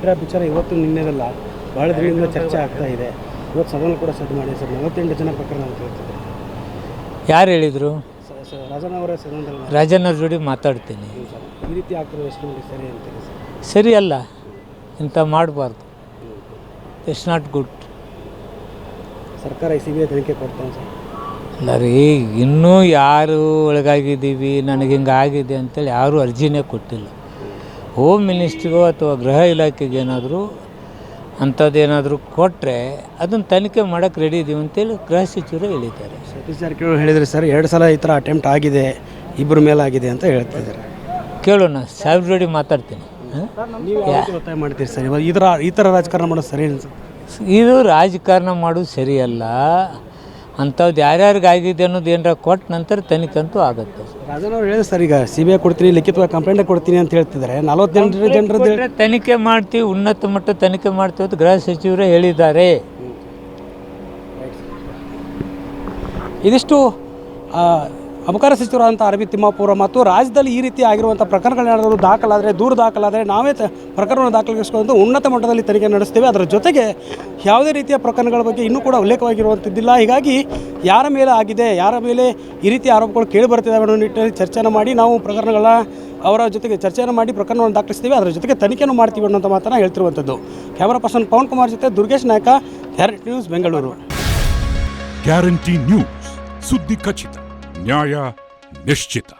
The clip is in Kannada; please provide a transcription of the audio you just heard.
ಗ್ರ್ಯಾಬ್ ವಿಚಾರ ಇವತ್ತು ನಿನ್ನೆದಲ್ಲ ಭಾಳ ದಿನದಿಂದ ಚರ್ಚೆ ಆಗ್ತಾ ಇದೆ. ಇವತ್ತು ಸದನ ಕೂಡ ಸದ್ದು ಮಾಡಿ ಸರ್ 48 ಜನ ಪ್ರಕರಣ ಅಂತ ಹೇಳ್ತಿದ್ದಾರೆ. ಯಾರು ಹೇಳಿದರು? ರಾಜಣ್ಣ ಅವರೇ ಸದನದಲ್ಲಿ ರಾಜಣ್ಣ ಜೋಡಿ ಮಾತಾಡ್ತೀನಿ. ಈ ರೀತಿ ಆಗ್ತಿರೋದು ಎಷ್ಟು ನೋಡಿ ಸರಿ ಅಂತೀರಿ ಸರ್? ಸರಿ ಅಲ್ಲ, ಇಂಥ ಮಾಡಬಾರ್ದು. It's not good. ಸರ್ಕಾರ CBI ತನಿಖೆ ಕೊಡ್ತಾನೆ ಸರ್? ಅಲ್ಲ ರೀ, ಇನ್ನೂ ಯಾರು ಒಳಗಾಗಿದ್ದೀವಿ ನನಗೆ ಹಿಂಗಾಗಿದೆ ಅಂತೇಳಿ ಯಾರೂ ಅರ್ಜಿನೇ ಕೊಟ್ಟಿಲ್ಲ. ಹೋಮ್ ಮಿನಿಸ್ಟ್ರಿಗೋ ಅಥವಾ ಗೃಹ ಇಲಾಖೆಗೆ ಏನಾದರೂ ಅಂಥದ್ದೇನಾದರೂ ಕೊಟ್ಟರೆ ಅದನ್ನು ತನಿಖೆ ಮಾಡೋಕ್ಕೆ ರೆಡಿ ಇದ್ದೀವಿ ಅಂತೇಳಿ ಗೃಹ ಸಚಿವರು ಹೇಳಿದ್ದಾರೆ. ಸತೀಶ್ ಜಾರಕಿಹೊಳಿ ಹೇಳಿದರೆ ಸರ್ 2 ಸಲ ಈ ಥರ ಅಟೆಂಪ್ಟ್ ಆಗಿದೆ, ಇಬ್ಬರ ಮೇಲಾಗಿದೆ ಅಂತ ಹೇಳ್ತಿದ್ದಾರೆ. ಕೇಳೋಣ, ಸಾಹೇಬ್ರ ಜೋಡಿ ಮಾತಾಡ್ತೀನಿ. ನೀವು ಒತ್ತಾಯ ಮಾಡ್ತೀರಿ ಸರ್ ಈ ಥರ ರಾಜಕಾರಣ ಮಾಡೋದು ಸರಿ ಅನ್ಸುತ್ತೆ? ಇದು ರಾಜಕಾರಣ ಮಾಡೋದು ಸರಿಯಲ್ಲ. ಅಂಥದ್ದು ಯಾರ್ಯಾರಿಗಾಗಿದೆ ಅನ್ನೋದು ಏನಾರ ಕೊಟ್ಟ ನಂತರ ತನಿಖೆ ಅಂತೂ ಆಗುತ್ತೆ. ರಾಜಣ್ಣ ಅವ್ರು ಹೇಳಿದ್ರು ಸರ್, ಈಗ CBI ಕೊಡ್ತೀನಿ, ಲಿಖಿತವಾಗಿ ಕಂಪ್ಲೇಂಟ್ ಕೊಡ್ತೀನಿ ಅಂತ ಹೇಳ್ತಿದ್ದಾರೆ. 40 ಜನರದ್ದು ತನಿಖೆ ಮಾಡ್ತೀವಿ, ಉನ್ನತ ಮಟ್ಟ ತನಿಖೆ ಮಾಡ್ತೀವಿ ಅಂತ ಗೃಹ ಸಚಿವರೇ ಹೇಳಿದ್ದಾರೆ. ಇದಿಷ್ಟು ಅಬಕಾರ ಸಚಿವರಾದಂಥ ಆರ್ ಬಿ ತಿಮ್ಮಾಪುರ ಮತ್ತು ರಾಜ್ಯದಲ್ಲಿ ಈ ರೀತಿ ಆಗಿರುವಂಥ ಪ್ರಕರಣಗಳೇನಾದರೂ ದಾಖಲಾದರೆ, ದೂರು ದಾಖಲಾದರೆ ನಾವೇ ಪ್ರಕರಣವನ್ನು ದಾಖಲಿಸಿಕೊಂಡು ಉನ್ನತ ಮಟ್ಟದಲ್ಲಿ ತನಿಖೆ ನಡೆಸ್ತೇವೆ. ಅದರ ಜೊತೆಗೆ ಯಾವುದೇ ರೀತಿಯ ಪ್ರಕರಣಗಳ ಬಗ್ಗೆ ಇನ್ನೂ ಕೂಡ ಉಲ್ಲೇಖವಾಗಿರುವಂಥದ್ದಿಲ್ಲ. ಹೀಗಾಗಿ ಯಾರ ಮೇಲೆ ಆಗಿದೆ, ಯಾರ ಮೇಲೆ ಈ ರೀತಿ ಆರೋಪಗಳು ಕೇಳಿ ಬರ್ತಿದ್ದಾವೆ ಅನ್ನೋ ನಿಟ್ಟಿನಲ್ಲಿ ಚರ್ಚೆಯನ್ನು ಮಾಡಿ ನಾವು ಅವರ ಜೊತೆಗೆ ಚರ್ಚೆಯನ್ನು ಮಾಡಿ ಪ್ರಕರಣವನ್ನು ದಾಖಲಿಸ್ತೀವಿ. ಅದರ ಜೊತೆಗೆ ತನಿಖೆಯನ್ನು ಮಾಡ್ತೀವಿ ಅನ್ನೋಂಥ ಮಾತನ್ನು ಹೇಳ್ತಿರುವಂಥದ್ದು. ಕ್ಯಾಮರಾ ಪರ್ಸನ್ ಪವನ್ ಕುಮಾರ್ ಜೊತೆ ದುರ್ಗೇಶ್ ನಾಯಕ, guarantee news, Bengaluru. Guarantee news, ಸುದ್ದಿ ಖಚಿತ, ನ್ಯಾಯ ನಿಶ್ಚಿತ.